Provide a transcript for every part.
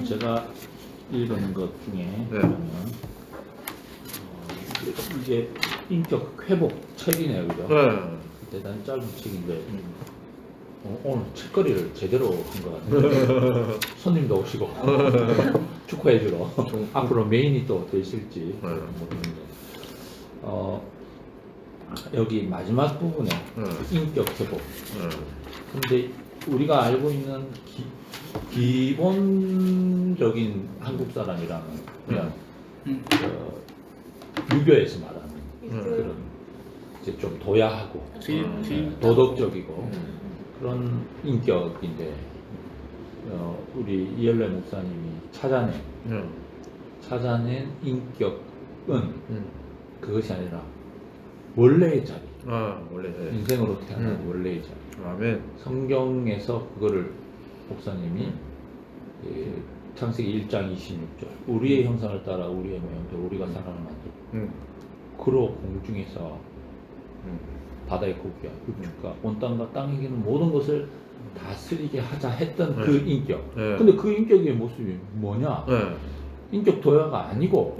제가 읽은 것 중에 네. 보면 이게 인격 회복 책이네요, 그죠? 네. 대단히 짧은 책인데 오늘 책거리를 제대로 한 것 같아요. 손님도 오시고 축하해주러 앞으로 메인이 또 되실지 모르겠는데 여기 마지막 부분에 인격 회복. 근데 우리가 알고 있는 기본적인 한국 사람이라는 그냥 유교에서 말하는 그런 이제 좀 도야하고 도덕적이고 그런 인격인데 우리 이열래 목사님이 찾아낸 인격은 그것이 아니라 원래의 자리, 원래. 인생으로 태어난 원래의 자리. 아멘. 성경에서 그거를 목사님이 창세기 1장 26절 우리의 형상을 따라 우리의 모양대로 우리가 사람을 만들고 그로 공중에서 바다의 고기와 육축과 온 땅과 땅에 있는 모든 것을 다스리게 하자 했던 그 인격. 근데 그 인격의 모습이 뭐냐? 인격 도야가 아니고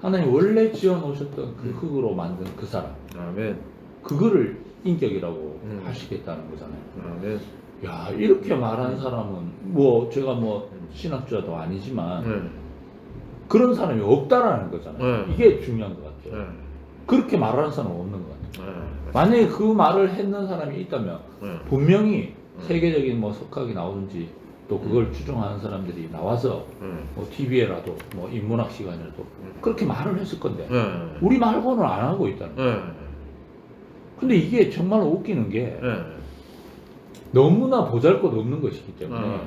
하나님 원래 지어 놓으셨던 그 흙으로 만든 그 사람. 아멘. 그거를 인격이라고 하시겠다는 거잖아요. 아멘. 야, 이렇게 말하는 사람은 뭐 제가 뭐 신학자도 아니지만 그런 사람이 없다라는 거잖아요. 이게 중요한 것 같아요. 그렇게 말하는 사람은 없는 것 같아요. 만약에 그 말을 했는 사람이 있다면 분명히 세계적인 뭐 석학이 나오든지 또 그걸 추종하는 사람들이 나와서 뭐 TV에라도 뭐 인문학 시간이라도 그렇게 말을 했을 건데 우리 말고는 안 하고 있다는 거예요. 근데 이게 정말 웃기는 게 너무나 보잘것없는 것이기 때문에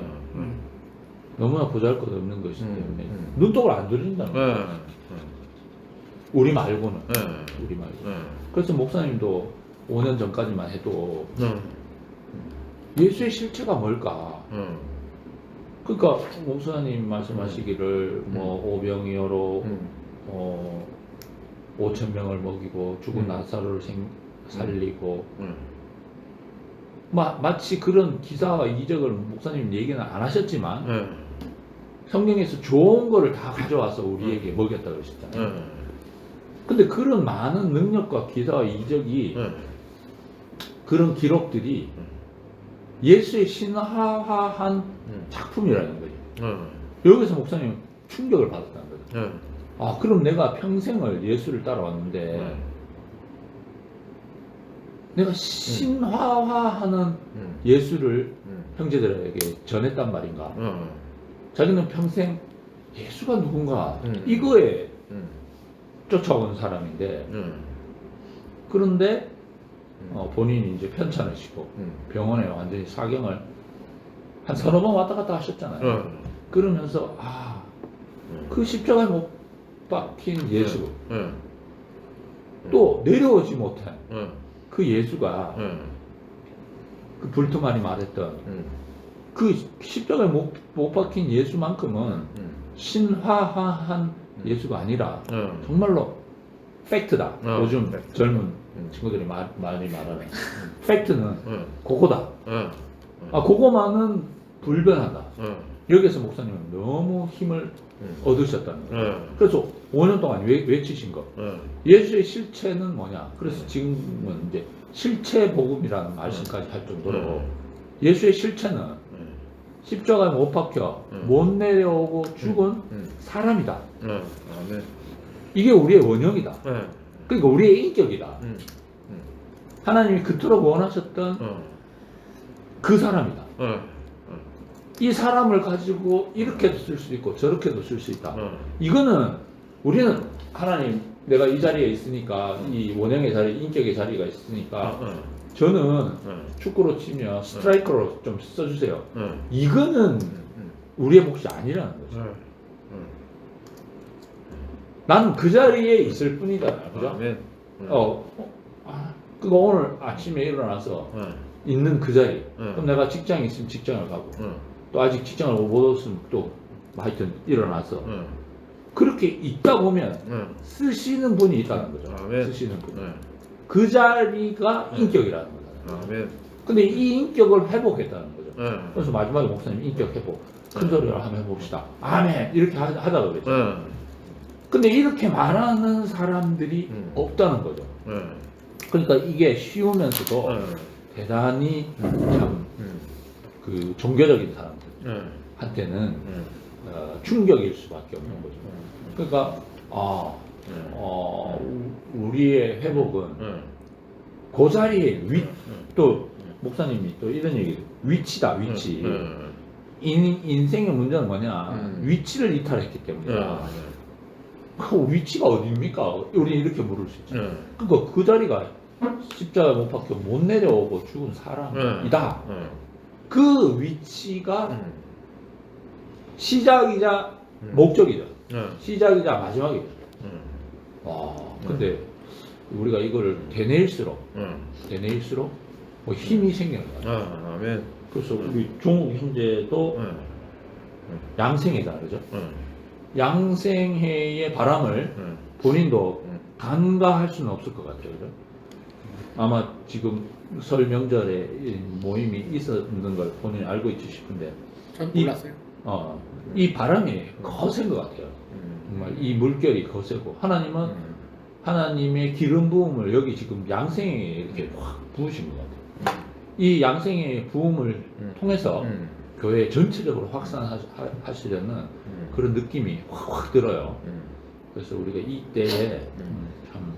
너무나 보잘것없는 것이기 때문에 눈독을 안 들인다는 거예요. 우리 말고는 우리 말고. 그래서 목사님도 5년 전까지만 해도 예수의 실체가 뭘까? 그러니까 목사님 말씀하시기를 뭐 오병이어로 5천 명을 먹이고 죽은 나사로를 살리고 마치 그런 기사와 이적을 목사님 얘기는 안 하셨지만 성경에서 좋은 거를 다 가져와서 우리에게 먹였다 그러셨잖아요. 근데 그런 많은 능력과 기사와 이적이 그런 기록들이 예수의 신화화한 작품이라는 거예요. 여기서 목사님 충격을 받았다는 거죠. 아, 그럼 내가 평생을 예수를 따라왔는데 내가 신화화하는 예수를 형제들에게 전했단 말인가? 자기는 평생 예수가 누군가 이거에 쫓아온 사람인데 그런데 본인이 이제 편찮을 시고 병원에 완전히 사경을 한 서너 번 왔다 갔다 하셨잖아요. 그러면서 그 십자가에 못 박힌 예수 또 내려오지 못한 그 예수가 그 불투만이 말했던 그 십자가에 못 박힌 예수만큼은 신화한 예수가 아니라 정말로 팩트다. 요즘 젊은 친구들이 많이 말하는 팩트는 그거다. 그거만은 불변하다. 여기서 목사님은 너무 힘을 얻으셨다는 거예요. 그래서 5년 동안 외치신 거. 예수의 실체는 뭐냐? 그래서 지금은 이제 실체 복음이라는 말씀까지 할 정도로 예수의 실체는 십자가에 못 박혀 못 내려오고 죽은 사람이다. 이게 우리의 원형이다. 그러니까 우리의 인격이다. 하나님이 그토록 원하셨던 그 사람이다. 이 사람을 가지고 이렇게도 쓸 수 있고 저렇게도 쓸 수 있다. 이거는 우리는 하나님 내가 이 자리에 있으니까 이 원형의 자리, 인격의 자리가 있으니까 저는 축구로 치면 스트라이커로 좀 써주세요. 이거는 우리의 몫이 아니라는 거죠. 나는 그 자리에 있을 뿐이다. 그죠? 그거 오늘 아침에 일어나서 있는 그 자리. 그럼 내가 직장에 있으면 직장을 가고 또 아직 직장을 못 얻었으면 또 하여튼 일어나서 그렇게 있다 보면 쓰시는 분이 있다는 거죠. 쓰시는 분. 그 자리가 인격이라는 거잖아요. 근데 이 인격을 회복했다는 거죠. 그래서 마지막에 목사님 인격 회복. 큰 소리로 한번 해봅시다. 아멘. 이렇게 하자고 그랬죠. 근데 이렇게 말하는 사람들이 없다는 거죠. 그러니까 이게 쉬우면서도 대단히 참 그 종교적인 사람들한테는 충격일 수밖에 없는 거죠. 그러니까 우리의 회복은 그 자리에 또 목사님이 또 이런 얘기, 위치다, 위치. 인생의 문제는 뭐냐? 위치를 이탈했기 때문이다. 그 위치가 어디입니까? 우리 이렇게 물을 수 있죠. 그러니까 그 자리가 십자가 못 박혀 못 내려오고 죽은 사람이다. 그 위치가 시작이자 목적이죠. 시작이자 마지막이죠. 근데 우리가 이거를 되뇌일수록 뭐 힘이 생기는 거예요. 아멘. 그래서 우리 종욱 형제도 양생회다, 그죠? 양생회의 바람을 본인도 간과할 수는 없을 것 같아요, 그죠? 아마 지금 설 명절에 모임이 있었는 걸 본인이 알고 있지 싶은데, 전 몰랐어요. 이 바람이 거센 것 같아요. 정말 이 물결이 거세고, 하나님은 하나님의 기름 부음을 여기 지금 양생에 이렇게 확 부으신 것 같아요. 이 양생의 부음을 통해서 교회 전체적으로 확산하시려는 그런 느낌이 확 들어요. 그래서 우리가 이때에 참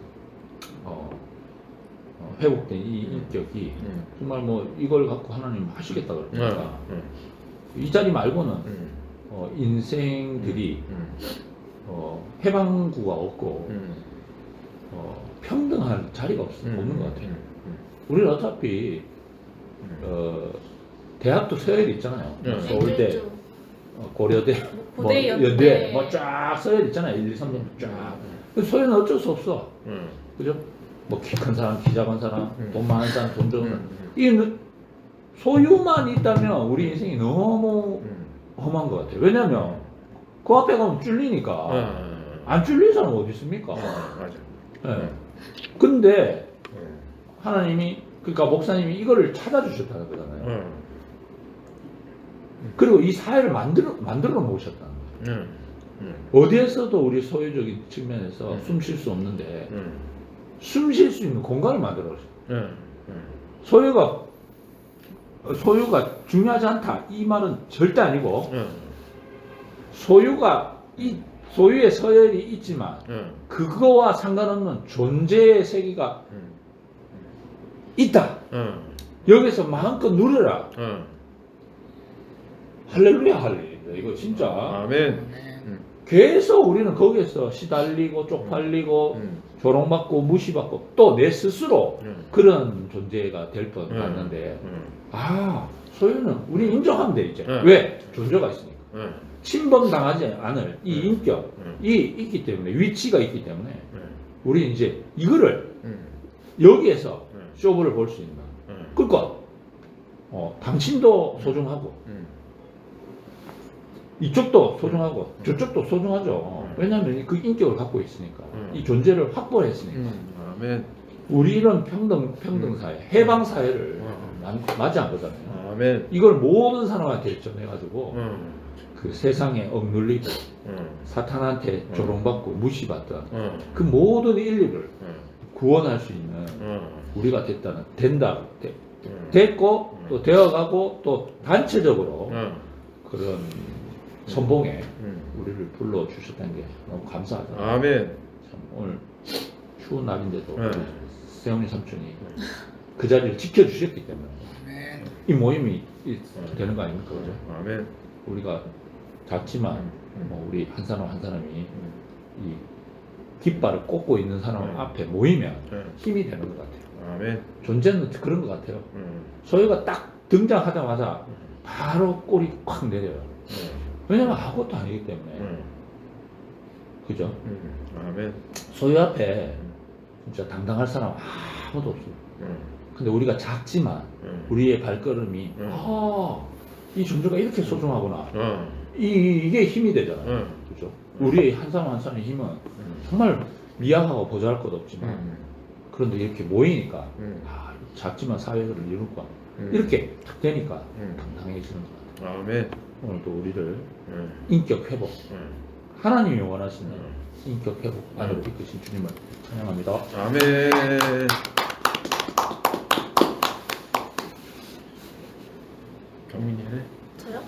회복된 이 인격이 정말 뭐 이걸 갖고 하나님 하시겠다 그러니까 이 자리 말고는 인생들이 해방구가 없고 평등한 자리가 없는 것 같아요. 우리는 어차피 대학도 서열이 있잖아요. 서울대, 고려대, 뭐 고대, 연대, 뭐 쫙 서열 있잖아요. 1, 2, 3년 쫙. 서열은 어쩔 수 없어. 그죠? 뭐 키 큰 사람, 키 작은 사람, 돈 많은 사람, 돈 적은 사람. 이 소유만 있다면 우리 인생이 너무 험한 것 같아요. 왜냐면 그 앞에 가면 쫄리니까. 안 쫄린 사람 어디 있습니까? 맞아. 네. 근데 하나님이, 그러니까 목사님이 이거를 찾아주셨다는 거잖아요. 그리고 이 사회를 만들어 놓으셨다는 거예요. 어디에서도 우리 소유적인 측면에서 숨 쉴 수 없는데 숨 쉴 수 있는 공간을 만들어 놓으셨어요. 소유가 중요하지 않다 이 말은 절대 아니고 소유의 서열이 있지만 그거와 상관없는 존재의 세계가 있다. 여기서 마음껏 누려라. 할렐루야, 할렐루야. 이거 진짜. 아멘. 계속 우리는 거기에서 시달리고 쪽팔리고 조롱받고 무시받고 또 내 스스로 그런 존재가 될 뻔 같는데 소유는 우리 인정하면 돼 이제. 왜? 존재가 있으니까. 침범당하지 않을 이 인격이 있기 때문에, 위치가 있기 때문에 우리 이제 이거를 여기에서 쇼부를 볼 수 있는. 그러니까 당신도 소중하고 이쪽도 소중하고 저쪽도 소중하죠. 왜냐하면 그 인격을 갖고 있으니까 이 존재를 확보했으니까. 아멘. 우리는 평등 사회, 해방 사회를 맞이한 거잖아요. 아멘. 이걸 모든 사람한테 전해가지고 그 세상에 억눌리고 사탄한테 조롱받고 무시받던 그 모든 인류를 구원할 수 있는 우리가 됐고 또 되어가고 또 단체적으로 그런 선봉에 우리를 불러주셨다는 게 너무 감사하다. 아멘. 참 오늘 추운 날인데도 세훈이 삼촌이 그 자리를 지켜주셨기 때문에 이 모임이 되는 거 아닙니까? 그죠? 아멘. 우리가 작지만 우리 한 사람 한 사람이 이 깃발을 꽂고 있는 사람 앞에 모이면 힘이 되는 것 같아요. 아멘. 존재는 그런 것 같아요. 소유가 딱 등장하자마자 바로 꼬리 콱 내려요. 왜냐면 아무것도 아니기 때문에. 그죠? 아멘. 소유 앞에 진짜 당당할 사람 아무도 없어요. 근데 우리가 작지만 우리의 발걸음이 이 존재가 이렇게 소중하구나. 이게 힘이 되잖아요. 그죠? 우리의 한 사람 한 사람의 힘은 정말 미약하고 보잘할 것 없지만 그런데 이렇게 모이니까 작지만 사회를 이룰 거야. 이렇게 딱 되니까 당당해지는 것 같아요. 아멘. 오늘도 우리를 인격 회복, 하나님이 원하시는 인격 회복 안으로 이끄신 주님을 찬양합니다. 아멘. 경민이 해? 저요?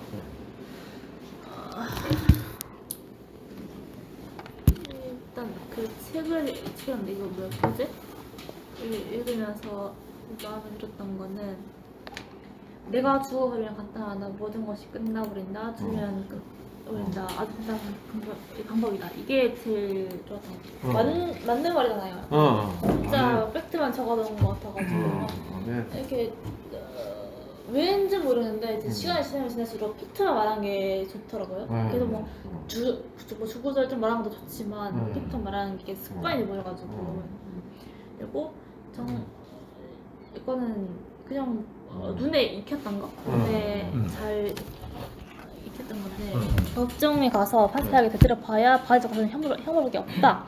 일단 그 책을 이거 뭐였지? 읽으면서 마음에 들었던 거는 내가 죽어버리면 간단하다. 모든 것이 끝나버린다. 죽으면 끝버린다. 아주 간단한 방법이다. 이게 제일 좋았던 것 같아요. 맞는 말이잖아요. 진짜 팩트만 적어놓은 것 같아가지고 이렇게 왠지 모르는데 이제 시간이 지나면 지날수록 팩트만 말하는 게 좋더라고요. 그래서 뭐 주구절 좀 말하는 것도 좋지만 팩트 말하는 게 습관이 보여가지고 그리고 이거는 그냥 눈에 익혔던 거. 근데 잘 익혔던 건데 법정에 가서 파스하게 되돌아봐야 바지가 가는 혐오밖에 없다.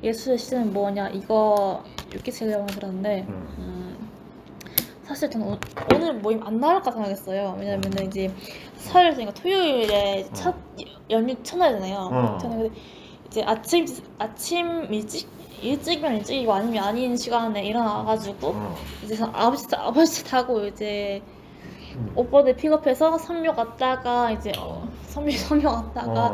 예수의 시즌은 뭐냐 이거 이렇게 제가 들었는데 사실 저는 오늘 모임 안 나올까 생각했어요. 왜냐면 이제 설이니까 토요일에 첫 연휴 첫날이잖아요. 저는 이제 아침 일찍이면 일찍이고 아니면 아닌 시간에 일어나가지고 이제 9시 타고 이제 오빠들 픽업해서 선묘 갔다가 이제 선묘 갔다가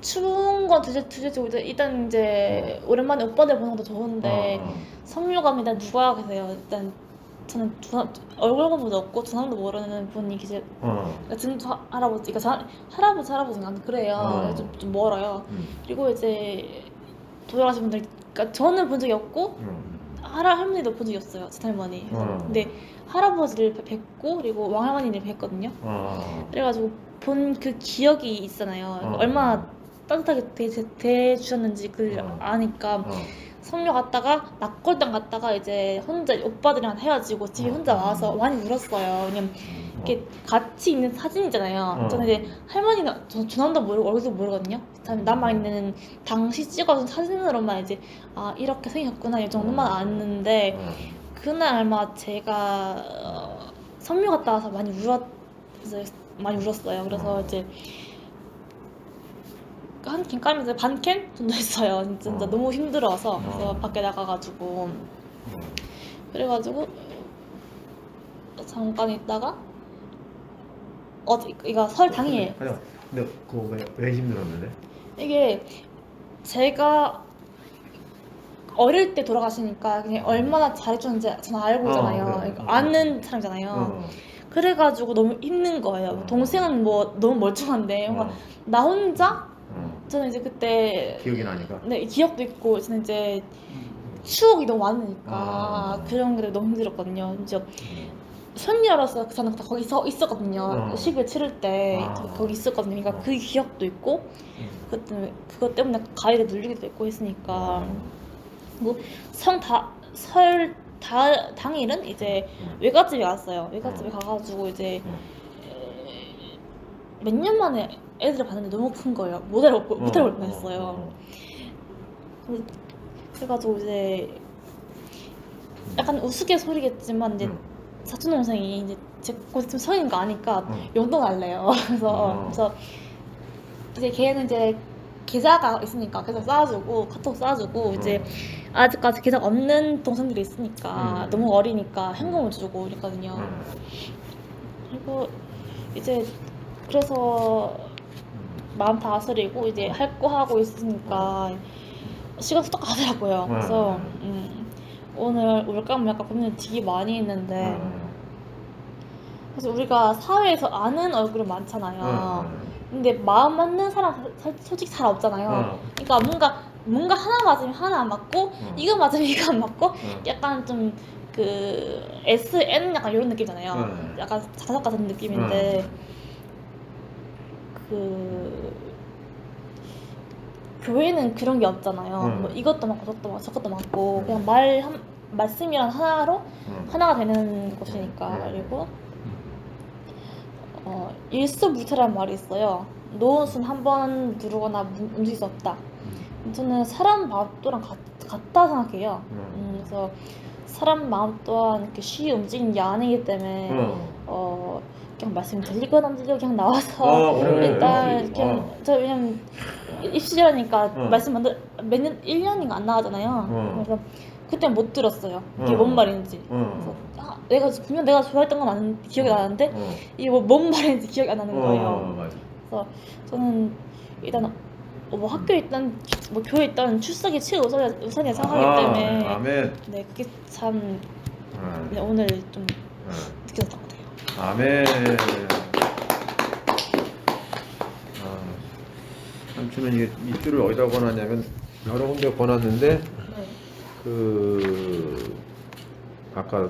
추운 건 둘째치고 일단 이제 오랜만에 오빠들 보는 것도 좋은데 선묘 가면 일단 누가 계세요? 일단 저는 얼굴도 없고 두 사람도 모르는 분이 계세요. 그러니까 증조 할아버지, 그러니까 할아버지가 안 그래요. 좀 멀어요. 그리고 이제 돌아가신 분들, 그러니까 저는 본 적이 없고 할머니도 본 적이 없어요. 제 할머니. 근데 할아버지를 뵙고 그리고 왕할머니를 뵙거든요. 그래가지고 본 그 기억이 있잖아요. 얼마나 따뜻하게 대해주셨는지 그걸 아니까 성묘 갔다가 낙골당 갔다가 이제 혼자 오빠들이랑 헤어지고 집에 혼자 와서 많이 울었어요. 왜냐면 이렇게 같이 있는 사진이잖아요. 저는 이제 할머니는 저 주남도 모르고 얼굴도 모르거든요. 남아 있는 당시 찍어준 사진으로만 이제 아 이렇게 생겼구나 이 정도만 아는데 그날 아마 제가 성묘 갔다 와서 많이 울었어요. 그래서 이제 한 캔 까면서 반 캔 정도 했어요. 진짜 너무 힘들어서. 그래서 밖에 나가가지고 그래가지고 잠깐 있다가 이거 설 당일. 근데 그거 왜 힘들었는데? 이게 제가 어릴 때 돌아가시니까 그냥 얼마나 잘해줬는지 저는 알고 있잖아요. 그래. 아는 사람이잖아요. 그래가지고 너무 힘든 거예요. 동생은 뭐 너무 멀쩡한데 뭔가 나 혼자 저는 이제 그때 기억이 나니까. 네 기억도 있고 저는 이제 추억이 너무 많으니까 그런 게 너무 힘들었거든요. 이제 손녀로서 저는 거기 있었거든요. 10일 치를 때 거기 있었거든요. 그러니까 그 기억도 있고 그것 때문에 가위를 눌리기도 했고 했으니까 뭐 설 당일은 이제 외갓집에 갔어요. 외갓집에 가가지고 이제 몇 년 만에 애들을 봤는데 너무 큰 거예요. 못 알아볼 뻔했어요. 그래가지고 이제 약간 우스갯소리겠지만 이제 사촌 동생이 이제 곧 있으면 성인 거 아니까 용돈 할래요. 그래서 이제 걔는 이제 계좌가 있으니까 계좌 쌓아주고 카톡 쌓아주고 이제 아직까지 계좌 없는 동생들이 있으니까 너무 어리니까 현금을 주고 이랬거든요. 그리고 이제 그래서 마음 다스리고 이제 할 거 하고 있으니까 시간도 딱 가더라고요. 그래서 오늘 올까 말까 고민을 되게 많이 했는데 그래서 우리가 사회에서 아는 얼굴은 많잖아요. 근데 마음 맞는 사람 솔직히 잘 없잖아요. 그러니까 뭔가 하나 맞으면 하나 안 맞고 이거 맞으면 이거 안 맞고 약간 좀 그 SN 약간 이런 느낌이잖아요. 약간 자석 같은 느낌인데 그 교회는 그런 게 없잖아요. 뭐 이것도 맞고 저것도 맞고 그냥 말씀이란 하나로 하나가 되는 곳이니까. 그리고 일수불태라는 말이 있어요. 노릇은 한 번 누르거나 움직일 수 없다. 저는 사람 마음 또한 같다 생각해요. 그래서 사람 마음 또한 이렇게 쉽게 움직이는 게 아니기 때문에 그냥 말씀 들리고 안 들리고 그냥 나와서 그래. 일단 역시. 그냥 저 그냥 입시라니까 말씀 매년 1년인가 안 나가잖아요. 그래서 그때 못 들었어요. 이게 뭔 말인지. 그래서 내가 분명 내가 좋아했던 건 맞는 기억이 나는데 이게 뭔 말인지 기억이 안 나는 거예요. 맞아. 그래서 저는 일단 뭐 학교에 있던 뭐 교회에 있던 출석이 최우선이라 생각하기 때문에 아멘. 네 그게 참 네, 오늘 좀 느껴졌던 것 같아요. 아멘. 삼촌은 이게 밑줄을 어디다 권하냐면 여러 군데 권했는데 네. 그 아까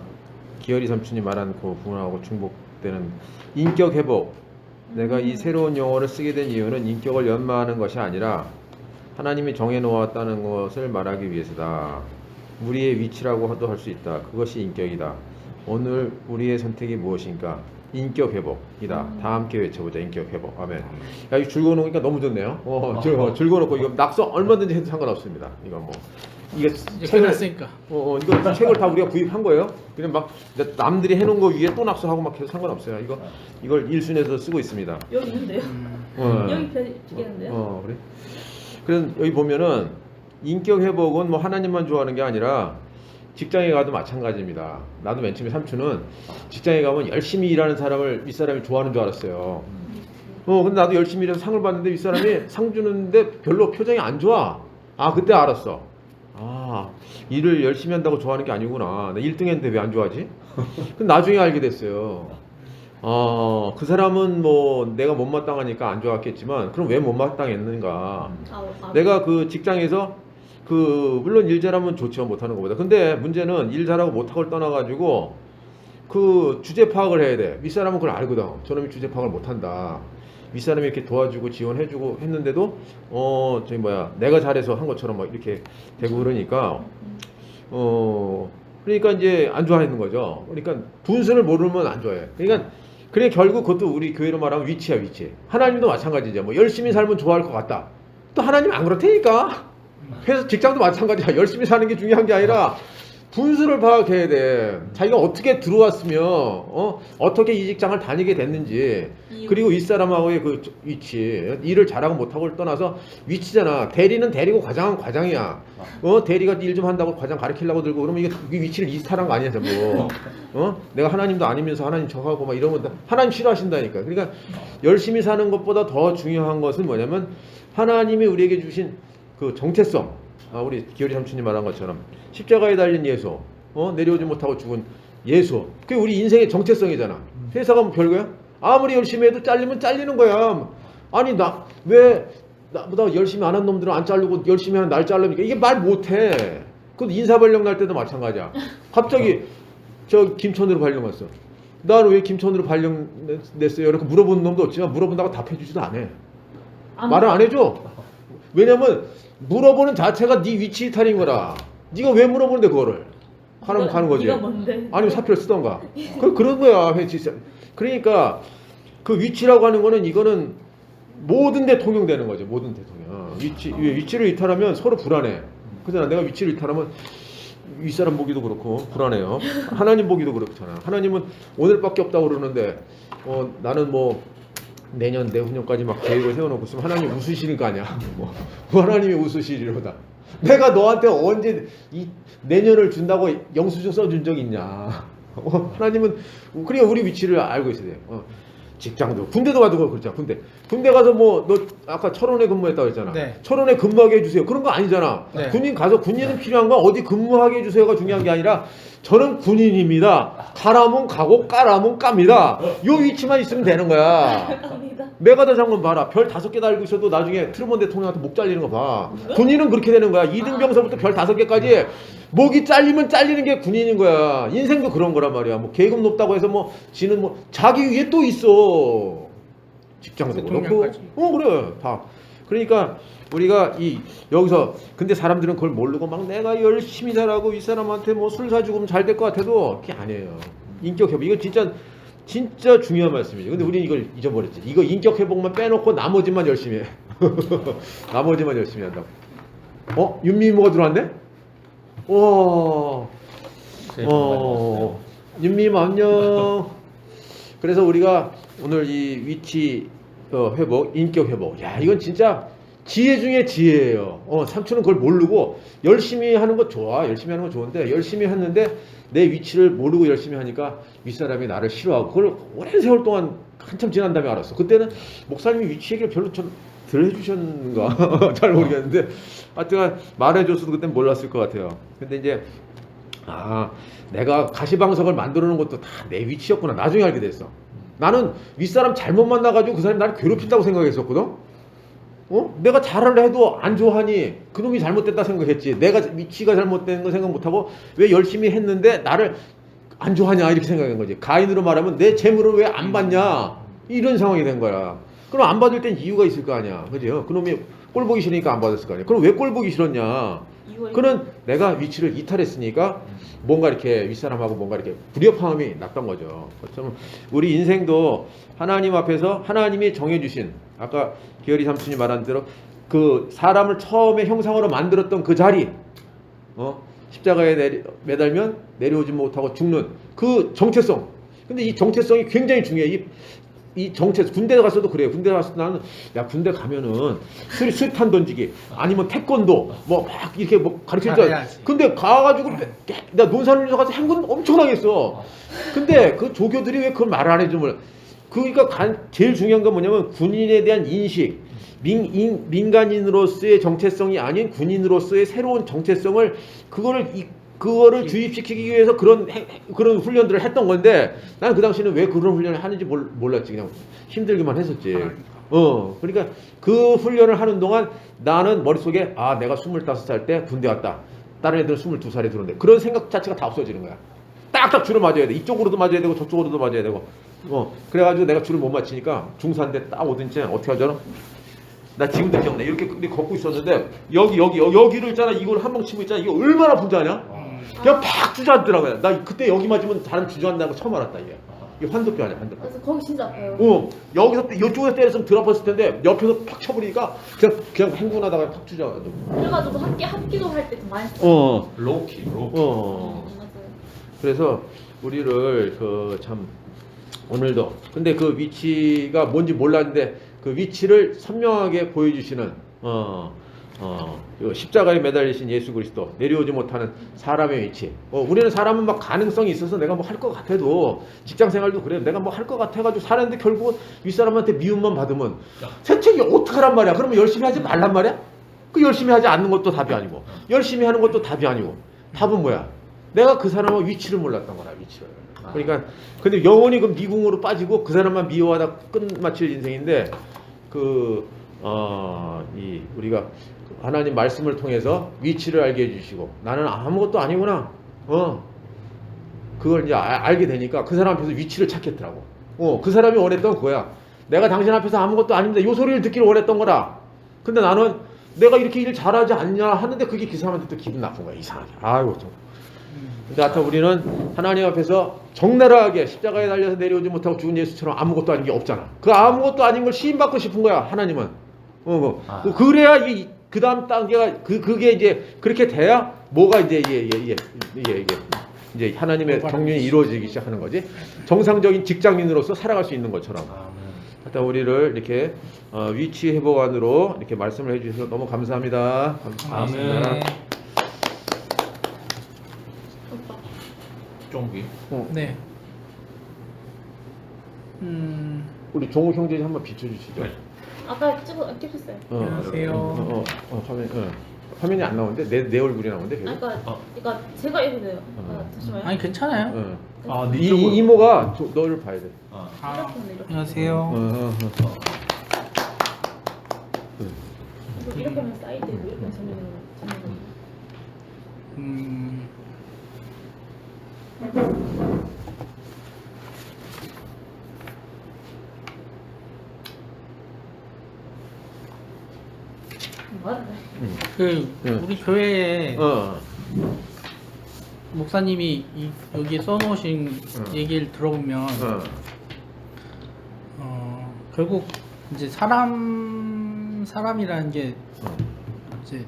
기열이 삼촌이 말한 그 부분하고 중복되는 인격 회복. 내가 이 새로운 용어를 쓰게 된 이유는 인격을 연마하는 것이 아니라 하나님이 정해놓았다는 것을 말하기 위해서다. 우리의 위치라고도 할 수 있다. 그것이 인격이다. 오늘 우리의 선택이 무엇인가? 인격 회복이다. 다 함께 외쳐보자. 인격 회복. 아멘. 야, 이거 줄거놓으니까 너무 좋네요. 줄거놓고 이거 낙서 얼마든지 해도 상관없습니다. 이거 뭐 이게 책을 했으니까. 이거 책을 다 우리가 구입한 거예요. 그냥 막 남들이 해놓은 거 위에 또 낙서하고 막 해도 상관없어요. 이걸 일순에서 쓰고 있습니다. 여기 있는데요? 여기 펴지겠는데요? 그래. 그래서 여기 보면은 인격 회복은 뭐 하나님만 좋아하는 게 아니라 직장에 가도 마찬가지입니다. 나도 맨 처음에 삼촌은 직장에 가면 열심히 일하는 사람을 윗사람이 좋아하는 줄 알았어요. 근데 나도 열심히 일해서 상을 받는데 윗사람이 상 주는데 별로 표정이 안 좋아. 그때 알았어. 일을 열심히 한다고 좋아하는 게 아니구나. 나 1등 했는데 왜 안 좋아하지? 근데 나중에 알게 됐어요. 그 사람은 뭐 내가 못마땅하니까 안 좋았겠지만 그럼 왜 못마땅했는가? 내가 그 직장에서 물론 일 잘하면 좋죠, 못하는 것보다. 근데 문제는 일 잘하고 못하고를 떠나가지고 그 주제 파악을 해야 돼. 윗사람은 그걸 알거든. 저놈이 주제 파악을 못한다. 윗사람이 이렇게 도와주고 지원해주고 했는데도 내가 잘해서 한 것처럼 막 이렇게 되고 그러니까 그러니까 이제 안 좋아하는 거죠. 그러니까 분수를 모르면 안 좋아해. 그러니까 결국 그것도 우리 교회로 말하면 위치야, 위치. 하나님도 마찬가지죠. 뭐 열심히 살면 좋아할 것 같다. 또 하나님 안 그렇다니까. 그래서 직장도 마찬가지야. 열심히 사는 게 중요한 게 아니라 분수를 파악해야 돼. 자기가 어떻게 들어왔으며 어떻게 이 직장을 다니게 됐는지, 그리고 윗사람하고의 그 위치, 일을 잘하고 못하고를 떠나서 위치잖아. 대리는 대리고 과장은 과장이야. 대리가 일 좀 한다고 과장 가르치려고 들고 그러면 이게 위치를 이탈한 거 아니야, 전부. 내가 하나님도 아니면서 하나님 저하고 막 이러면 하나님 싫어하신다니까. 그러니까 열심히 사는 것보다 더 중요한 것은 뭐냐면 하나님이 우리에게 주신 그 정체성. 우리 기열이 삼촌이 말한 것처럼 십자가에 달린 예수, 내려오지 못하고 죽은 예수. 그게 우리 인생의 정체성이잖아. 회사 가면 별거야? 아무리 열심히 해도 잘리면 잘리는 거야. 아니 왜 나보다 열심히 안 한 놈들은 안 자르고 열심히 하는 날 자르니까 이게 말 못해. 그 인사 발령 날 때도 마찬가지야. 갑자기 저 김천으로 발령 왔어. 나는 왜 김천으로 발령 냈어요? 이렇게 물어보는 놈도 없지만 물어본다고 답해주지도 않아. 말을 안 해줘. 왜냐면 물어보는 자체가 네 위치 이탈인 거라. 네가 왜 물어보는데 그거를 가는 거지. 네가 뭔데? 아니면 사표를 쓰던가. 그런 거야. 그러니까 그 위치라고 하는 거는 이거는 모든 데 통용되는 거죠. 모든 데 통용. 위치를 이탈하면 서로 불안해. 그잖아. 내가 위치를 이탈하면 윗사람 보기도 그렇고 불안해요. 하나님 보기도 그렇잖아. 하나님은 오늘밖에 없다고 그러는데 나는 뭐 내년 내후년까지 막 계획을 세워놓고 있으면 하나님이 웃으시는 거 아니야. 하나님이 웃으시리로다. 내가 너한테 언제 이 내년을 준다고 영수증 써준 적 있냐. 하나님은 그러니까 우리 위치를 알고 있어야 돼. 직장도 군대도 가도 그렇잖아. 군대 가서 뭐 너 아까 철원에 근무했다고 했잖아. 네. 철원에 근무하게 해주세요. 그런 거 아니잖아. 네. 군인 가서 군인은 필요한 건 어디 근무하게 해주세요가 중요한 게 아니라 저는 군인입니다. 가라면 가고 까라면 깝니다. 요 위치만 있으면 되는 거야. 메가더 장군 봐라. 별 5개 달고 있어도 나중에 트루먼 대통령한테 목 잘리는 거 봐. 군인은 그렇게 되는 거야. 2등병서부터 별 5개까지 목이 잘리면 잘리는 게 군인인 거야. 인생도 그런 거란 말이야. 뭐 계급 높다고 해서 뭐 지는 뭐 자기 위에 또 있어. 직장도 그렇고. 그래. 다. 그러니까 우리가 여기서 근데 사람들은 그걸 모르고 막 내가 열심히 살아고 이 사람한테 뭐 술 사주고 잘 될 것 같아도 그게 아니에요. 인격 회복. 이거 진짜 중요한 말씀이죠. 근데 우리는 이걸 잊어버렸지. 이거 인격 회복만 빼놓고 나머지만 열심히 해. 나머지만 열심히 한다고. 윤미모가 들어왔네? 윤미모 안녕. 그래서 우리가 오늘 이 위치 회복, 인격 회복. 야, 이건 진짜 지혜 중에 지혜예요. 삼촌은 그걸 모르고 열심히 하는 거 좋아. 열심히 하는 거 좋은데 열심히 했는데 내 위치를 모르고 열심히 하니까 윗사람이 나를 싫어하고 그걸 오랜 세월 동안 한참 지난 다음에 알았어. 그때는 목사님이 위치 얘기를 별로 좀 덜 해주셨는가 잘 모르겠는데 하여튼 말해줬어도 그땐 몰랐을 것 같아요. 근데 이제 내가 가시방석을 만들어 놓은 것도 다 내 위치였구나. 나중에 알게 됐어. 나는 윗사람 잘못 만나가지고 그 사람이 나를 괴롭힌다고 생각했었거든. 내가 잘을 해도 안 좋아하니 그놈이 잘못됐다 생각했지. 내가 위치가 잘못된 거 생각 못하고 왜 열심히 했는데 나를 안 좋아하냐 이렇게 생각한 거지. 가인으로 말하면 내 재물을 왜 안 받냐 이런 상황이 된 거야. 그럼 안 받을 땐 이유가 있을 거 아니야. 그죠? 그놈이 꼴 보기 싫으니까 안 받았을 거 아니야. 그럼 왜 꼴 보기 싫었냐. 그는 내가 위치를 이탈했으니까 뭔가 이렇게 윗사람하고 뭔가 이렇게 불협화음이 났던 거죠. 그렇죠? 우리 인생도 하나님 앞에서 하나님이 정해주신 아까 기열이 삼촌이 말한 대로 그 사람을 처음에 형상으로 만들었던 그 자리, 십자가에 매달면 내려오지 못하고 죽는 그 정체성. 근데 이 정체성이 굉장히 중요해. 이 정체 군대 갔어도 그래요. 군대 갔을 때 나는 야 군대 가면은 수류탄 던지기 아니면 태권도 뭐 막 이렇게 뭐 가르칠 줄 알았어. 근데 가가지고 나 논산을로 가서 행군 엄청나게 했어. 근데 그 조교들이 왜 그걸 말을 안 해주면 몰라. 그러니까 제일 중요한 건 뭐냐면 군인에 대한 인식, 민간인으로서의 정체성이 아닌 군인으로서의 새로운 정체성을 그거를 주입시키기 위해서 그런 훈련들을 했던 건데 나는 그 당시에는 왜 그런 훈련을 하는지 몰랐지. 그냥 힘들기만 했었지. 그러니까 그 훈련을 하는 동안 나는 머릿속에 내가 25살 때 군대 갔다. 다른 애들은 22살에 들어오는데 그런 생각 자체가 다 없어지는 거야. 딱딱 줄을 맞아야 돼. 이쪽으로도 맞아야 되고 저쪽으로도 맞아야 되고. 그래가지고 내가 줄을 못 맞히니까 중산대 딱 오든지 어떻게 하잖아. 나 지금도 기억나. 이렇게 걷고 있었는데 여기를 있잖아. 이걸 한 방 치고 있잖아. 이거 얼마나 분주하냐? 그냥 팍 주저앉더라고요. 나 그때 여기 맞으면 사람 주저앉는 거 처음 알았다. 이게 환도뼈 아니야, 환도뼈. 그래서 거기 진짜 아파요. 여기서 이쪽에서 때렸으면 들 아팠을 텐데 옆에서 팍 쳐버리니까 그냥 행군하다가 팍 주저앉아. 그래가지고 합기도 할 때 좀 많이 했어요. 로키. 맞아요. 그래서 우리를 참 오늘도 근데 그 위치가 뭔지 몰랐는데 그 위치를 선명하게 보여주시는 십자가에 매달리신 예수 그리스도 내려오지 못하는 사람의 위치. 우리는 사람은 막 가능성이 있어서 내가 뭐 할 것 같아도 직장 생활도 그래요. 내가 뭐 할 것 같아가지고 사는데 결국은 윗사람한테 미움만 받으면 대체 어떡하란 말이야. 그러면 열심히 하지 말란 말이야. 그 열심히 하지 않는 것도 답이 아니고 열심히 하는 것도 답이 아니고 답은 뭐야? 내가 그 사람의 위치를 몰랐던 거라. 위치를. 그러니까 근데 영원히 그 미궁으로 빠지고 그 사람만 미워하다 끝마칠 인생인데 우리가 하나님 말씀을 통해서 위치를 알게 해주시고 나는 아무것도 아니구나. 그걸 이제 알게 되니까 그 사람 앞에서 위치를 찾겠더라고. 그 사람이 원했던 그거야. 내가 당신 앞에서 아무것도 아닌데 요 소리를 듣기를 원했던 거라. 근데 나는 내가 이렇게 일 잘하지 않냐 하는데 그게 그 사람한테 또 기분 나쁜 거야. 이상하게. 아이고 좀. 근데 하여튼 우리는 하나님 앞에서 적나라하게 십자가에 달려서 내려오지 못하고 죽은 예수처럼 아무것도 아닌 게 없잖아. 그 아무것도 아닌 걸 시인받고 싶은 거야. 하나님은. 그래야 그 다음 단계가 그게 이제 그렇게 돼야 뭐가 이제 이제 하나님의 경륜이 이루어지기 시작하는 거지. 정상적인 직장인으로서 살아갈 수 있는 것처럼. 하여튼 우리를 이렇게 위치 회복안으로 이렇게 말씀을 해주셔서 너무 감사합니다. 감사합니다. 아멘. 쫑기. 네. 우리 종욱 형제 한번 비춰주시죠. 아까 찍혔어요. 안녕하세요. 화면이 안 나오는데 내 얼굴이 나오는데 계속. 그러니까 제가 이렇게 돼요. 잠시만요. 아니 괜찮아요. 이모가 너를 봐야 돼. 이렇게. 안녕하세요. 이렇게 하면 사이드 이렇게 하면 우리 교회에 목사님이 여기에 써놓으신 얘기를 들어보면 결국 이제 사람이라는 게 이제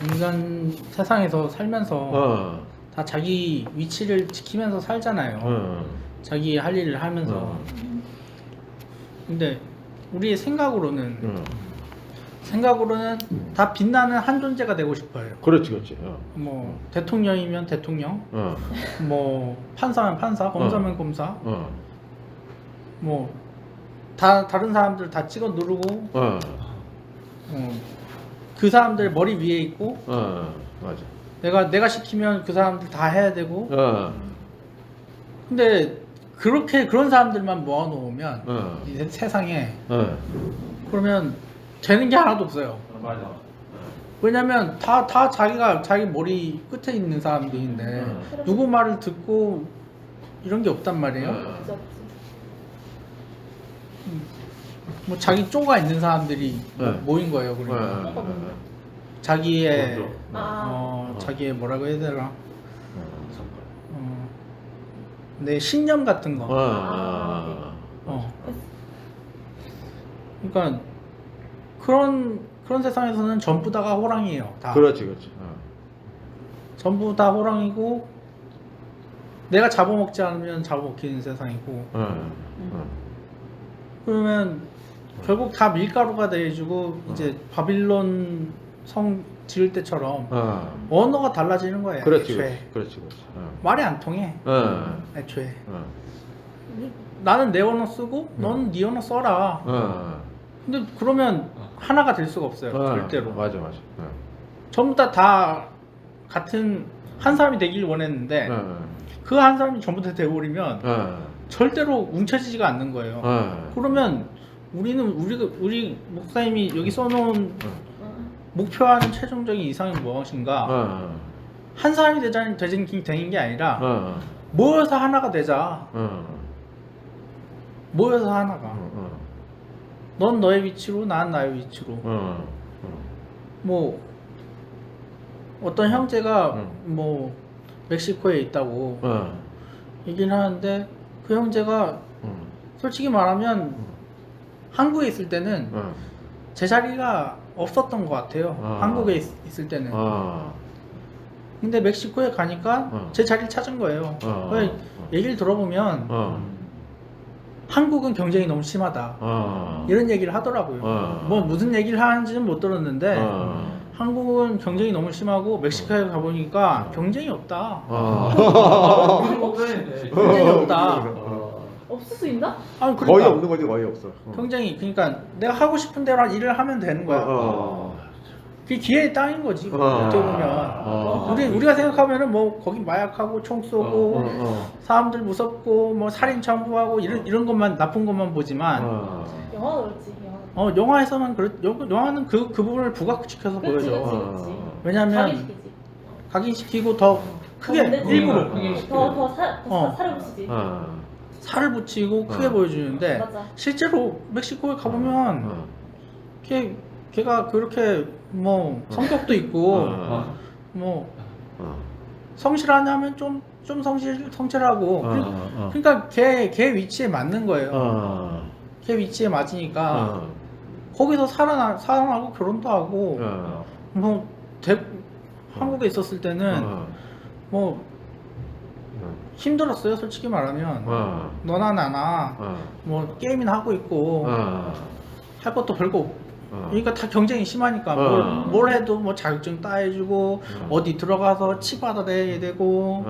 인간 세상에서 살면서 다 자기 위치를 지키면서 살잖아요. 자기 할 일을 하면서. 근데 우리의 생각으로는 다 빛나는 한 존재가 되고 싶어요. 그렇지, 그렇지. 뭐 대통령이면 대통령, 뭐 판사면 판사, 검사면 검사, 뭐 다른 사람들 다 찍어 누르고, 그 사람들 머리 위에 있고, 맞아. 내가 시키면 그 사람들 다 해야 되고. 근데 그런 사람들만 모아놓으면 이 세상에 그러면 되는 게 하나도 없어요. 맞아. 왜냐면 다 자기가 자기 머리 끝에 있는 사람들인데 누구 말을 듣고 이런 게 없단 말이에요. 없지, 없지. 뭐 자기 쪼가 있는 사람들이 모인 거예요. 네. 그러니까 자기의 그렇죠. 자기의 뭐라고 해야 되나, 내 신념 같은 거. 그러니까 그런 세상에서는 전부 다가 호랑이에요. 다. 그렇지, 그렇지. 전부 다 호랑이고, 내가 잡아먹지 않으면 잡아먹히는 세상이고. 그러면 결국 다 밀가루가 돼가지고 이제 바빌론 성 지을 때처럼 언어가 달라지는 거예요. 그렇지, 애초에. 그렇지. 말이 안 통해. 애초에. 나는 내 언어 쓰고 너는 네 언어 써라. 근데 그러면 하나가 될 수가 없어요. 절대로. 맞아. 전부 다 같은 한 사람이 되길 원했는데 그 한 사람이 전부 다 돼버리면 절대로 뭉쳐지지가 않는 거예요. 그러면 우리 목사님이 여기 써놓은 목표하는 최종적인 이상이 무엇인가? 한 사람이 되는 게 아니라 모여서 하나가 되자. 모여서 하나가. 넌 너의 위치로, 난 나의 위치로. 뭐 어떤 형제가 뭐 멕시코에 있다고 얘기를 하는데, 그 형제가 솔직히 말하면 한국에 있을 때는 제 자리가 없었던 것 같아요. 한국에 있을 때는. 근데 멕시코에 가니까 제 자리를 찾은 거예요. 얘기를 들어보면 한국은 경쟁이 너무 심하다, 이런 얘기를 하더라고요. 뭐 무슨 얘기를 하는지는 못 들었는데 한국은 경쟁이 너무 심하고 멕시코에 가보니까 경쟁이 없다. 경쟁이 없다. 없을 수 있나? 아니, 그러니까 거의 없는 거지, 거의 없어. 경쟁이, 그러니까 내가 하고 싶은 대로 일을 하면 되는 거야. 그게 기회의 땅인 거지. 어떻게 보면 우리가 생각하면은 뭐 거기 마약하고 총 쏘고 사람들 무섭고 뭐 살인 청부하고 이런 것만, 나쁜 것만 보지만 영화가 그렇지. 영화. 영화에서만 영화는 그 부분을 부각시켜서 그렇지, 보여줘. 그렇지. 왜냐면 각인시키지. 각인시키고 더 크게 일부러 더 살을 붙이지. 살을 붙이고 크게 보여주는데, 맞아. 실제로 멕시코에 가보면 걔가 그렇게 뭐 성격도 있고 뭐 성실하냐면 좀 성실하고, 그러니까 걔 위치에 맞는 거예요. 걔 위치에 맞으니까 거기서 살아나고 결혼도 하고. 뭐 한국에 있었을 때는 뭐 힘들었어요, 솔직히 말하면. 너나 나나 뭐 게임이나 하고 있고 할 것도 별거 없고, 그러니까 다 경쟁이 심하니까 뭘 해도 뭐 자격증 따해주고 어디 들어가서 치 받아내야 되고,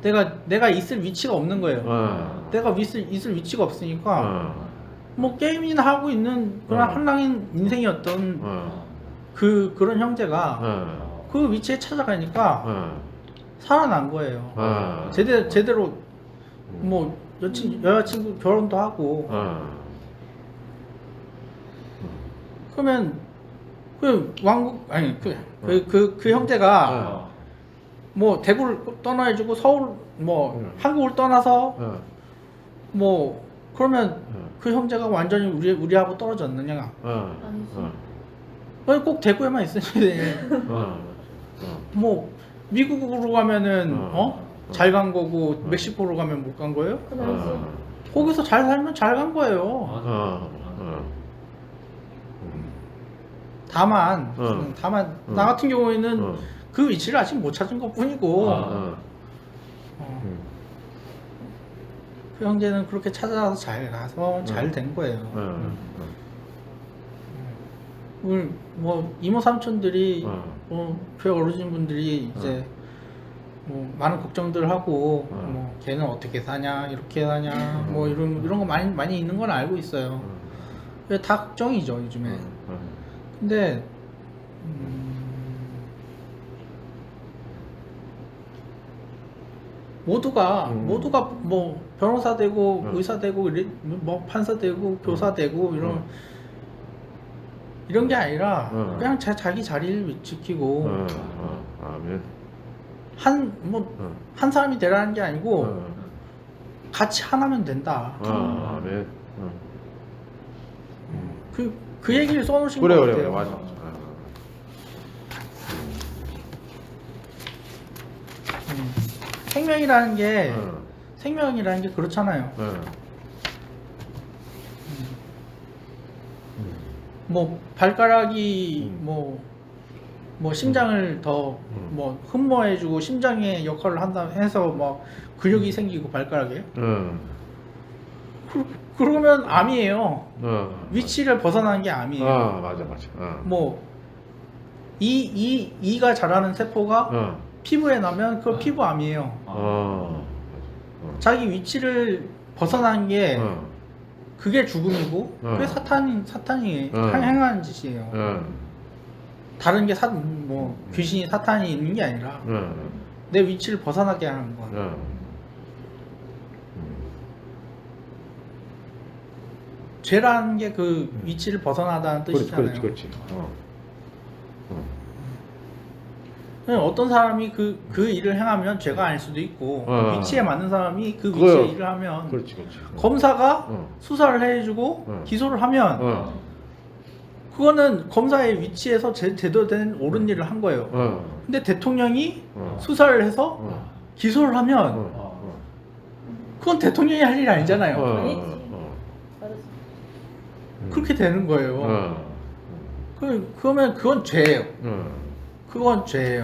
내가 있을 위치가 없는 거예요. 내가 있을 위치가 없으니까 뭐 게임이나 하고 있는 그런 한랑인 인생이었던 그런 형제가 그 위치에 찾아가니까 살아난 거예요. 제대로 뭐 여자친구 결혼도 하고. 그러면 그 왕국, 아니 그 형제가 뭐 대구를 떠나해주고 서울 뭐 한국을 떠나서 뭐 그러면 그 형제가 완전히 우리하고 떨어졌느냐? 아니지. 꼭 대구에만 있으니 뭐 미국으로 가면은 잘 간 거고 멕시코로 가면 못 간 거예요? 그건 아니지. 거기서 잘 살면 잘 간 거예요. 다만 나 같은 경우에는 그 위치를 아직 못 찾은 것 뿐이고, 그 형제는 그렇게 찾아가서 잘 가서 잘 된 거예요. 오늘 뭐 이모 삼촌들이 교회 어르신분들이 이제 뭐 많은 걱정들 하고 뭐 걔는 어떻게 사냐 이렇게 사냐 뭐 이런 거 많이 있는 건 알고 있어요. 다 걱정이죠 요즘에. 근데 모두가 뭐 변호사 되고 의사 되고 뭐 판사 되고 교사 되고 이런 게 아니라 그냥 자기 자리를 지키고 아멘. 한 사람이 되라는 게 아니고 같이 하나면 된다. 아멘. 그 얘기를 써놓으신 것 그래 같아요. 그래 맞아. 생명이라는 게 그렇잖아요. 뭐 발가락이 뭐 심장을 더 뭐 흠모해주고 심장의 역할을 한다 해서 막 근육이 생기고 발가락에 그러면 암이에요. 위치를 벗어나는 게 암이에요. 맞아. 뭐 이가 자라는 세포가 피부에 나면 그거 피부암이에요. 자기 위치를 벗어난 게 그게 죽음이고 그게 사탄이 행하는 짓이에요. 다른 게 귀신이 사탄이 있는 게 아니라 내 위치를 벗어나게 하는 거야. 죄라는 게 그 위치를 벗어나다는 뜻이잖아요. 그렇지. 어떤 사람이 그 일을 행하면 죄가 아닐 수도 있고 위치에 맞는 사람이 그 그거요. 위치에 일을 하면 그렇지. 검사가 수사를 해주고 기소를 하면 그거는 검사의 위치에서 제대로 된 옳은 일을 한 거예요. 근데 대통령이 수사를 해서 기소를 하면 그건 대통령이 할 일이 아니잖아요. 아니지. 맞았어. 그렇게 되는 거예요. 그러면 그건 죄예요. 그건 죄예요.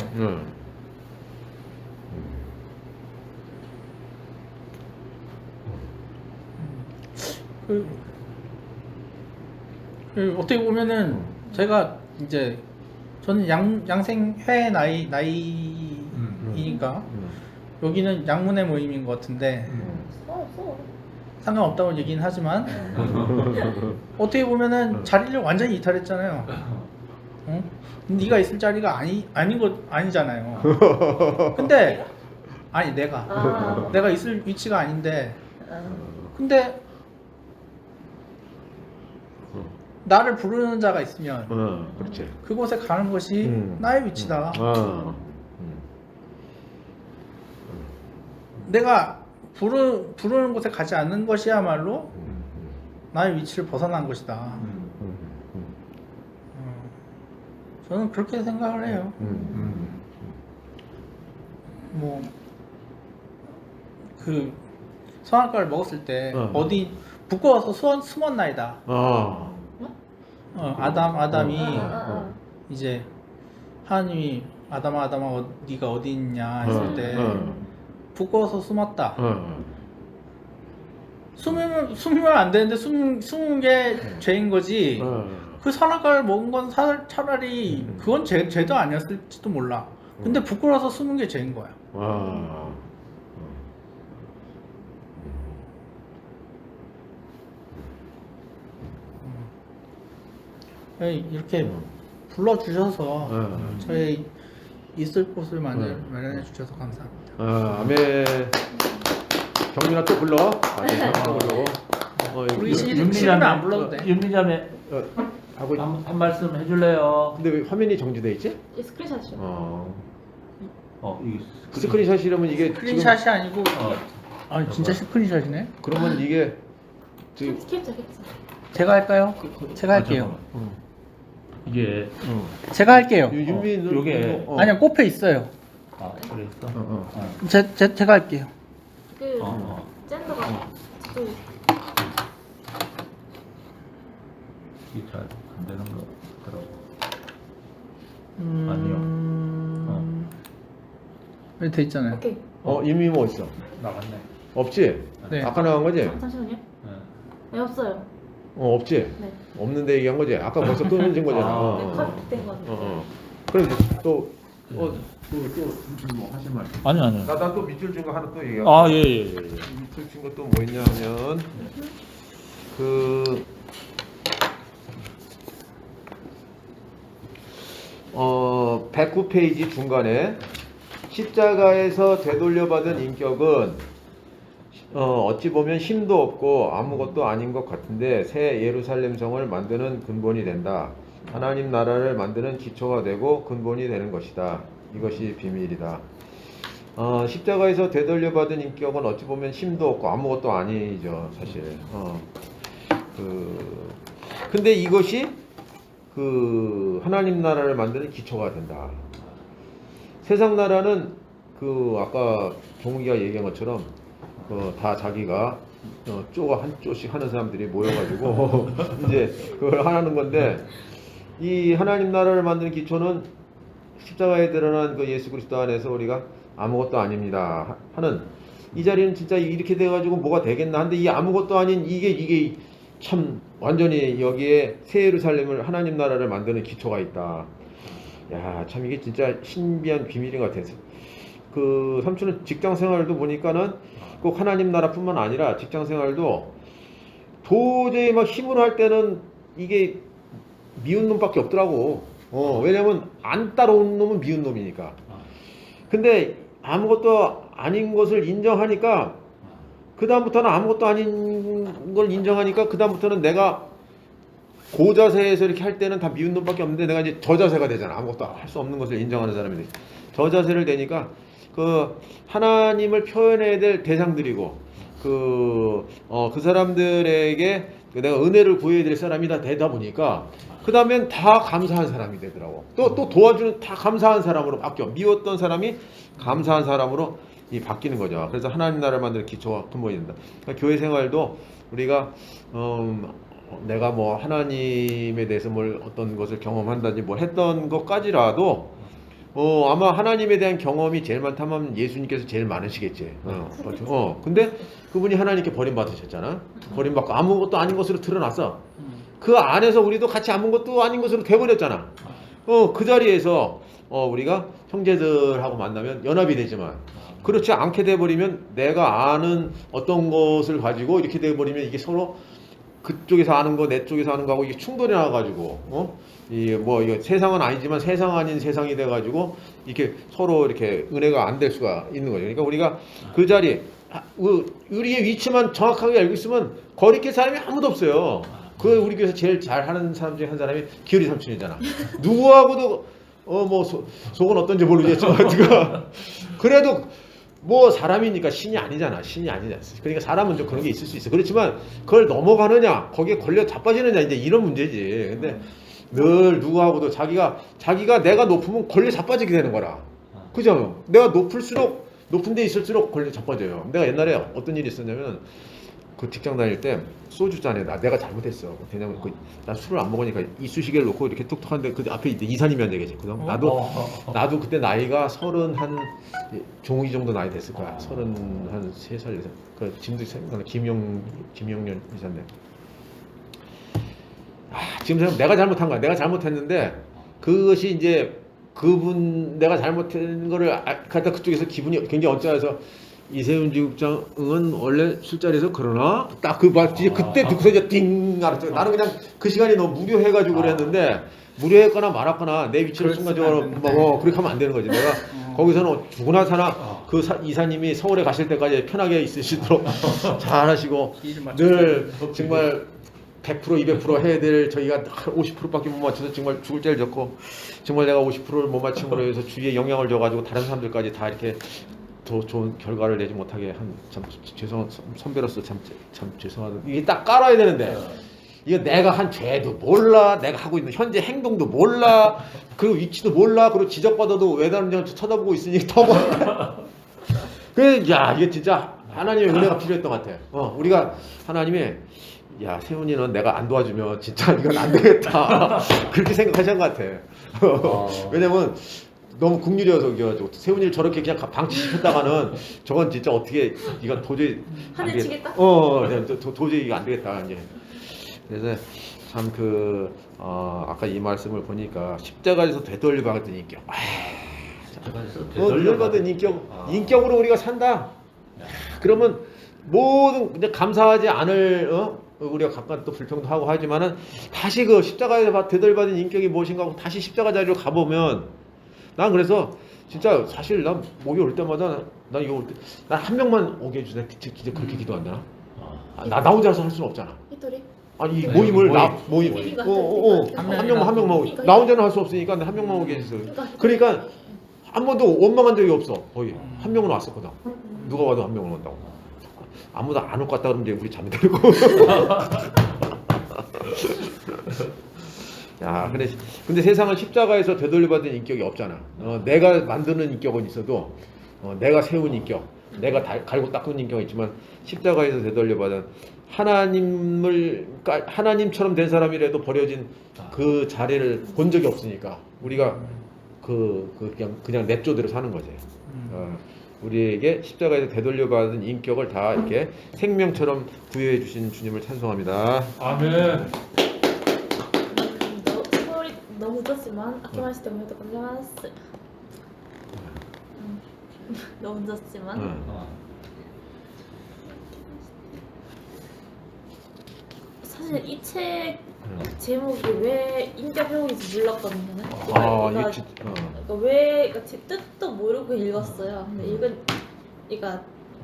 어떻게 보면은 제가 이제 저는 양생회 나이니까 여기는 양문의 모임인 것 같은데 써. 상관없다고 얘기는 하지만 어떻게 보면은 자리를 완전히 이탈했잖아요. 응? 네가 있을 자리가 아니잖아요. 근데 아니 내가 있을 위치가 아닌데 근데 나를 부르는 자가 있으면 그렇지. 그곳에 가는 것이 나의 위치다. 내가 부르는 곳에 가지 않는 것이야말로 나의 위치를 벗어난 것이다. 저는 그렇게 생각을 해요. 뭐 그 선악과를 먹었을 때 어디 부끄러워서 숨었나이다. 아담이 이제 하나님이 아담아 네가 어디 있냐 했을 때 부끄러워서 숨었다. 숨으면 안 되는데 숨은 게 죄인 거지. 그 선악과를 먹은 건 차라리 그건 죄도 아니었을지도 몰라. 근데 부끄러워서 숨은 게 죄인 거야. 이렇게 불러주셔서 저희 있을 곳을 마련해 주셔서 감사합니다. 아멘. 경민아 또 불러. 우리 싫으면 안 불러도 돼. 윤미자매 하고 한 말씀 해줄래요? 근데 왜 화면이 정지돼 있지? 이 스크린샷이요. 이게 스크린샷이라면 이게 스크린샷이 아니고 아니 진짜 스크린샷이네. 그러면 이게 지금 캡처. 제가 할까요? 제가 할게요. 이게 제가 할게요. 윤빈 요게 아니요 꼽혀 있어요. 그랬어? 제가 할게요. 그 젠더가 저쪽에 이게 잘 안 되는 거 같더라고. 아니요. 여기 돼 있잖아요. 오케이. 윤빈 뭐 있어? 나갔네. 없지? 네. 아까 나간 거지? 잠시만요. 네. 네, 없어요. 없지? 네. 없는데 얘기한 거지? 아까 벌써 끊어진 거잖아. 네, 컷된 거 같아요. 그럼 또뭐 하실 말? 아니. 나또 밑줄 준 거 하나 또 얘기해. 아, 예. 밑줄 준 거 또 뭐 있냐면 그 109페이지 중간에 십자가에서 되돌려받은 인격은 어찌 보면 힘도 없고 아무것도 아닌 것 같은데 새 예루살렘 성을 만드는 근본이 된다. 하나님 나라를 만드는 기초가 되고 근본이 되는 것이다. 이것이 비밀이다. 십자가에서 되돌려받은 인격은 어찌 보면 힘도 없고 아무것도 아니죠, 사실. 근데 이것이 그 하나님 나라를 만드는 기초가 된다. 세상 나라는 그 아까 종욱이가 얘기한 것처럼 다 자기가 쪼가 한 쪼씩 하는 사람들이 모여가지고 이제 그걸 하는 건데 이 하나님 나라를 만드는 기초는 십자가에 드러난 그 예수 그리스도 안에서 우리가 아무것도 아닙니다 하는 이 자리는 진짜 이렇게 돼가지고 뭐가 되겠나 한데 이 아무것도 아닌 이게 참 완전히 여기에 새 예루살렘을 하나님 나라를 만드는 기초가 있다. 야, 참 이게 진짜 신비한 비밀인 것 같아서 그 삼촌은 직장 생활도 보니까는 꼭 하나님 나라뿐만 아니라 직장 생활도 도저히 막 힘으로 할 때는 이게 미운 놈밖에 없더라고. 왜냐면 안 따라온 놈은 미운 놈이니까. 근데 아무것도 아닌 것을 인정하니까 그 다음부터는 아무것도 아닌 걸 인정하니까 그 다음부터는 내가 고자세에서 이렇게 할 때는 다 미운 놈밖에 없는데 내가 이제 저자세가 되잖아. 아무것도 할 수 없는 것을 인정하는 사람이 돼. 저자세를 되니까 그 하나님을 표현해야 될 대상들이고 그 사람들에게 내가 은혜를 구해야 될 사람이 다 되다 보니까 그 다음엔 다 감사한 사람이 되더라고. 또 도와주는 다 감사한 사람으로 바뀌어. 미웠던 사람이 감사한 사람으로 바뀌는 거죠. 그래서 하나님 나라를 만드는 기초가 근본이 된다. 그러니까 교회 생활도 우리가 내가 뭐 하나님에 대해서 뭘 어떤 것을 경험한다든지 뭐 했던 것까지라도 아마 하나님에 대한 경험이 제일 많다면 예수님께서 제일 많으시겠지. 근데 그분이 하나님께 버림받으셨잖아. 버림받고 아무것도 아닌 것으로 드러났어. 그 안에서 우리도 같이 아무것도 아닌 것으로 돼버렸잖아. 그 자리에서 우리가 형제들하고 만나면 연합이 되지만 그렇지 않게 돼버리면 내가 아는 어떤 것을 가지고 이렇게 돼버리면 이게 서로 그쪽에서 아는 거 내 쪽에서 아는 거하고 이게 충돌이 나가지고 이거 세상은 아니지만 세상 아닌 세상이 돼가지고 이렇게 서로 이렇게 은혜가 안 될 수가 있는 거죠. 그러니까 우리가 그 자리 우리의 위치만 정확하게 알고 있으면 거리낄 사람이 아무도 없어요. 그 우리 교회에서 제일 잘하는 사람 중에 한 사람이 기열이 삼촌이잖아. 누구하고도 뭐 속은 어떤지 모르겠지만 그래도 뭐 사람이니까 신이 아니잖아. 신이 아니잖아. 그러니까 사람은 좀 그런 게 있을 수 있어. 그렇지만 그걸 넘어가느냐, 거기에 걸려 자빠지느냐 이제 이런 문제지. 근데 늘 누구하고도 자기가 내가 높으면 걸려 자빠지게 되는 거라. 그죠? 내가 높은 데 있을수록 걸려 자빠져요. 내가 옛날에 어떤 일이 있었냐면 그 직장 다닐 때 소주잔에 내가 잘못했어. 왜냐면 나 술을 안 먹으니까 이쑤시개를 놓고 이렇게 톡톡한데 그 앞에 이사님이 앉아 계시. 그다음 나도 그때 나이가 30 한 종욱이 정도 나이 됐을 거야. 33살 그 지금도 생각나. 김용년 이사인데. 지금 생각 내가 잘못한 거야. 내가 잘못했는데 그것이 이제 그분 내가 잘못한 거를 갖다 그쪽에서 기분이 굉장히 엇갈려서 이세훈 지국장은 원래 술자리에서 그러나 딱 그 말 그때 듣고서 이제 띵 알았죠. 나는 그냥 그 시간이 너무 무료해가지고 그랬는데 무료했거나 말았거나 내 위치를 순간적으로 그렇게 하면 안 되는 거지. 내가 거기서는 죽으나 사나 그 이사님이 서울에 가실 때까지 편하게 있으시도록 잘하시고 늘 정말 100% 200% 해야 될 저희가 50%밖에 못 맞춰서 정말 죽을 죄를 졌고 정말 내가 50%를 못 맞춤으로 해서 주위에 영향을 줘가지고 다른 사람들까지 다 이렇게 더 좋은 결과를 내지 못하게 참 죄송한 선배로서 참 죄송하다. 이게 딱 깔아야 되는데 이거 내가 한 죄도 몰라, 내가 하고 있는 현재 행동도 몰라, 그리고 위치도 몰라, 그리고 지적받아도 외단장 쳐다보고 있으니 더 몰라. 야 이게 진짜 하나님의 은혜가 필요했던 것 같아. 우리가 하나님의 야 세훈이는 내가 안 도와주면 진짜 이건 안 되겠다 그렇게 생각하신 것 같아. 왜냐면 너무 국률이어서 그래가지고 세훈이를 저렇게 그냥 방치시켰다가는 저건 진짜 어떻게 이건 도저히 안 하늘 되겠- 치겠다? 그냥 도저히 이거 안 되겠다 이제. 그래서 참 아까 이 말씀을 보니까 십자가에서 되돌려받은 인격. 되돌려받은 인격으로 우리가 산다. 그러면 모든 그냥 감사하지 않을 우리가 각각 또 불평도 하고 하지만은 다시 그 십자가에서 되돌려받은 인격이 무엇인가 하고 다시 십자가 자리로 가보면 난 그래서 진짜 사실 난 목이 올 때마다 난 이거 난 한 명만 오게 해주세요. 진짜 그렇게 기도 안 되나? 나 혼자서 할 수는 없잖아. 히토리? 아니 이 모임을 모임 그러니까 한 명만 오게 나 혼자는 할 수 없으니까 한 명만 오게 해주세요. 그러니까 한 번도 원망한 적이 없어. 거의 한 명은 왔었거든. 누가 와도 한 명은 온다고. 아무도 안 올 것 같다 그러면 이제 우리 잠이 들고. 야, 근데 세상은 십자가에서 되돌려받은 인격이 없잖아. 내가 만드는 인격은 있어도 내가 세운 인격, 내가 갈고 닦은 인격은 있지만 십자가에서 되돌려받은 하나님처럼 된 사람이라도 버려진 그 자리를 본 적이 없으니까 우리가 그냥 냅조대로 사는 거지. 우리에게 십자가에서 되돌려받은 인격을 다 이렇게 생명처럼 부여해 주신 주님을 찬송합니다. 아멘. 서울이 너무 늦었지만 아키마시테 오메데とうございます. 너무 늦었지만 사실 이 책 제목이 왜 인격 회복인지 몰랐거든요. 그러니까 왜 그러니까 제 뜻도 모르고 읽었어요. 근데 그러니까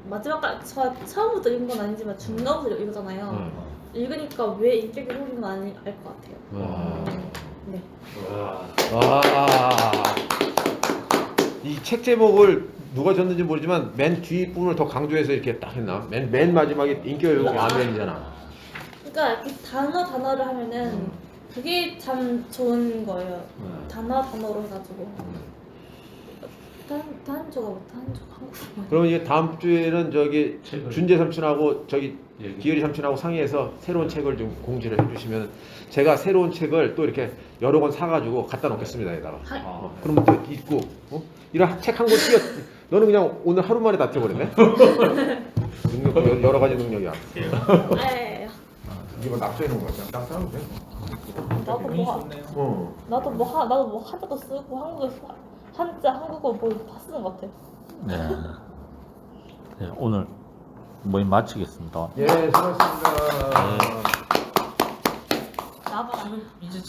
마지막까지 처음부터 읽은 건 아니지만 중간부터 읽었잖아요. 읽으니까 왜 인격 회복인 건 알 것 같아요. 네. 이 책 제목을 누가 줬는지 모르지만 맨 뒷부분을 더 강조해서 이렇게 딱 했나? 맨 마지막에 인격 회복 아멘이잖아. 그러니까 그 단어를 하면은 그게 참 좋은 거예요. 단어로 해가지고 단조가 한국어. 그럼 이제 다음 주에는 저기 준재 삼촌하고 저기 기열이 삼촌하고 상의해서 새로운 책을 좀 공지를 해주시면 제가 새로운 책을 또 이렇게 여러 권 사가지고 갖다 놓겠습니다. 여기다가. 그러면 또 읽고 이런 책 한 권 띄어. 너는 그냥 오늘 하루 만에 다 띄워버렸네. 능력 여러 가지 능력이야. 네. 이거 납치해 놓은 거야. 딱 싸면 돼. 나도 뭐 한자도 쓰고 한국어 뭐 다 쓰는 것 같아. 네. 네, 오늘 모임 마치겠습니다. 예, 수고하셨습니다. 나도 이제